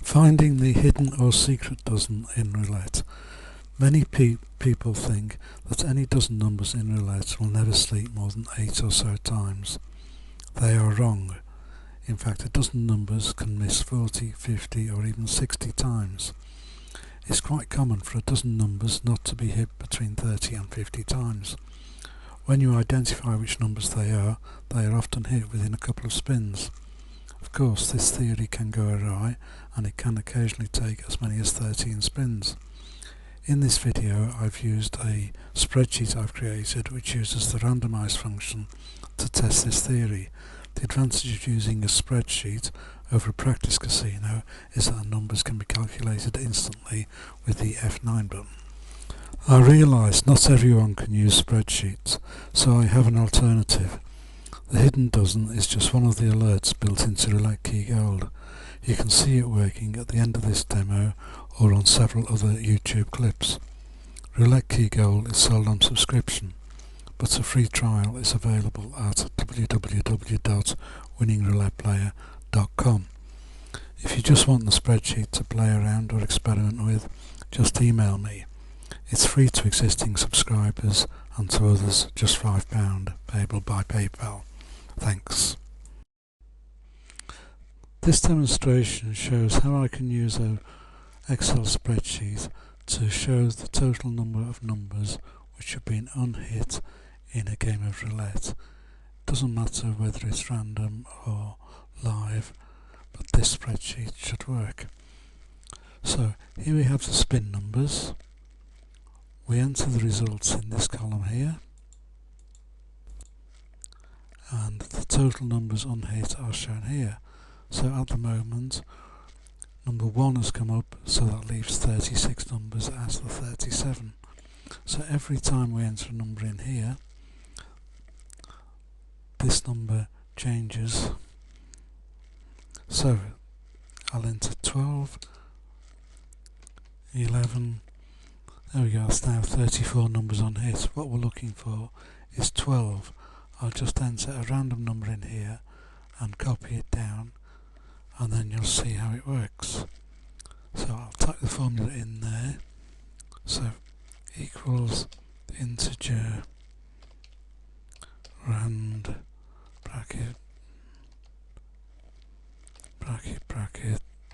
Finding the hidden or secret dozen in roulette. Many people think that any dozen numbers in roulette will never sleep more than 8 or so times. They are wrong. In fact, a dozen numbers can miss 40, 50 or even 60 times. It's quite common for a dozen numbers not to be hit between 30 and 50 times. When you identify which numbers they are often hit within a couple of spins. Of course, this theory can go awry, and it can occasionally take as many as 13 spins. In this video, I've used a spreadsheet I've created which uses the randomize function to test this theory. The advantage of using a spreadsheet over a practice casino is that the numbers can be calculated instantly with the F9 button. I realise not everyone can use spreadsheets, so I have an alternative. The hidden dozen is just one of the alerts built into Roulette Key Gold. You can see it working at the end of this demo or on several other YouTube clips. Roulette Key Gold is sold on subscription, but a free trial is available at www.winningrouletteplayer.com. If you just want the spreadsheet to play around or experiment with, just email me. It's free to existing subscribers and to others just £5, payable by PayPal. Thanks. This demonstration shows how I can use an Excel spreadsheet to show the total number of numbers which have been unhit in a game of roulette. It doesn't matter whether it's random or live, but this spreadsheet should work. So here we have the spin numbers. We enter the results in this column here, and the total numbers unhit are shown here. So at the moment, number 1 has come up, so that leaves 36 numbers as the 37. So every time we enter a number in here, this number changes. So I'll enter 12, 11, there we go, it's now 34 numbers unhit. What we're looking for is 12. I'll just enter a random number in here and copy it down, and then you'll see how it works. So I'll type the formula in there. So equals integer rand bracket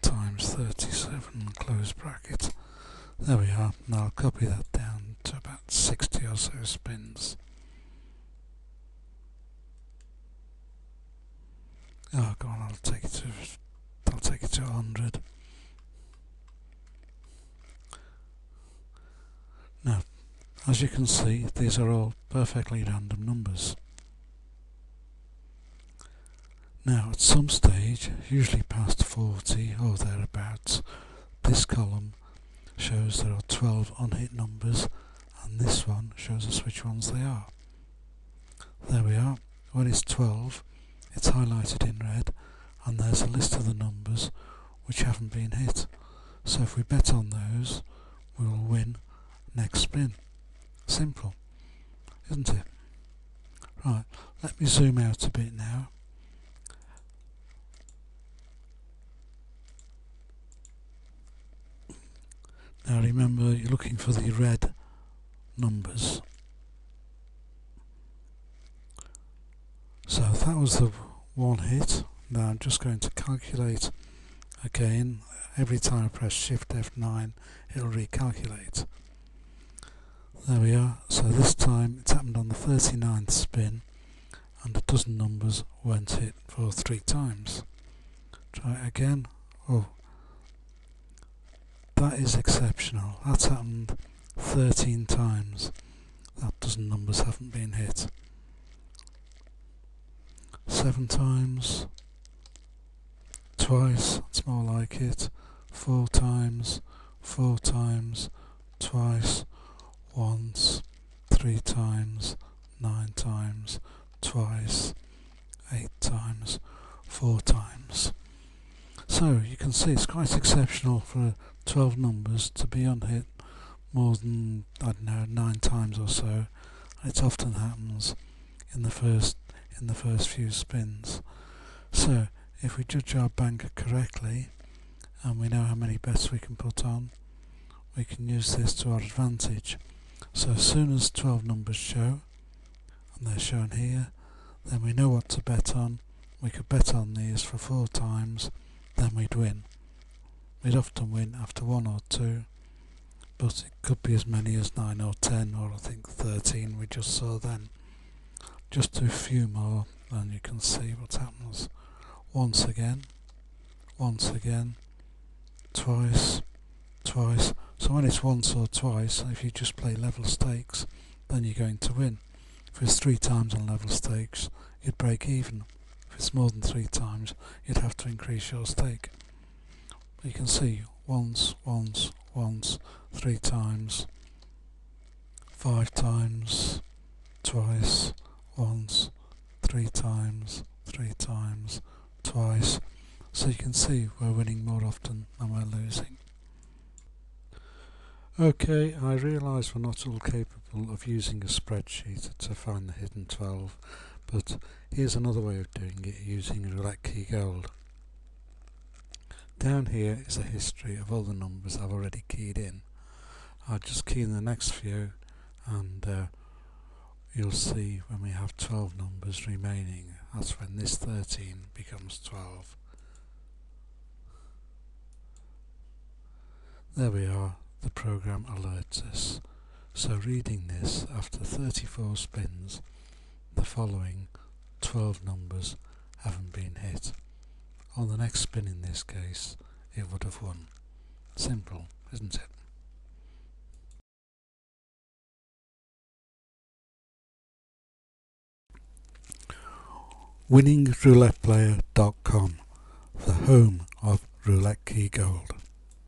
times 37 close bracket. There we are. Now I'll copy that down to about 60 or so spins. Oh, go on, I'll take it to 100. Now, as you can see, these are all perfectly random numbers. Now, at some stage, usually past 40 or thereabouts, this column shows there are 12 unhit numbers, and this one shows us which ones they are. There we are. When it's 12, it's highlighted in red, and there's a list of the numbers which haven't been hit. So if we bet on those, we will win next spin. Simple, isn't it? Right, let me zoom out a bit now. Now remember, you're looking for the red numbers. So that was the one hit. Now I'm just going to calculate again. Every time I press Shift F9, it'll recalculate. There we are. So this time it's happened on the 39th spin, and a dozen numbers weren't hit for 3 times. Try it again. Oh, that is exceptional. That's happened 13 times. That dozen numbers haven't been hit. 7 times, twice, that's more like it, 4 times, twice, once, 3 times, 9 times, twice, 8 times, 4 times. So you can see it's quite exceptional for 12 numbers to be unhit more than, I don't know, 9 times or so. It often happens in the first few spins. So if we judge our banker correctly and we know how many bets we can put on. We can use this to our advantage. So as soon as 12 numbers show, and they're shown here, then we know what to bet on. We could bet on these for 4 times, then we'd win. We'd often win after 1 or 2, but it could be as many as 9 or 10, or I think 13 we just saw then. Just do a few more and you can see what happens. Once again, twice, twice. So when it's once or twice, if you just play level stakes, then you're going to win. If it's 3 times on level stakes, you'd break even. If it's more than 3 times, you'd have to increase your stake. But you can see once, 3 times, 5 times, twice, once, 3 times, twice. So you can see we're winning more often than we're losing. Okay, I realise we're not all capable of using a spreadsheet to find the hidden 12, but here's another way of doing it using Roulette Key Gold. Down here is a history of all the numbers I've already keyed in. I'll just key in the next few and you'll see when we have 12 numbers remaining, that's when this 13 becomes 12. There we are, the program alerts us. So reading this after 34 spins, the following 12 numbers haven't been hit. On the next spin in this case, it would have won. Simple, isn't it? winningrouletteplayer.com, the home of Roulette Key Gold.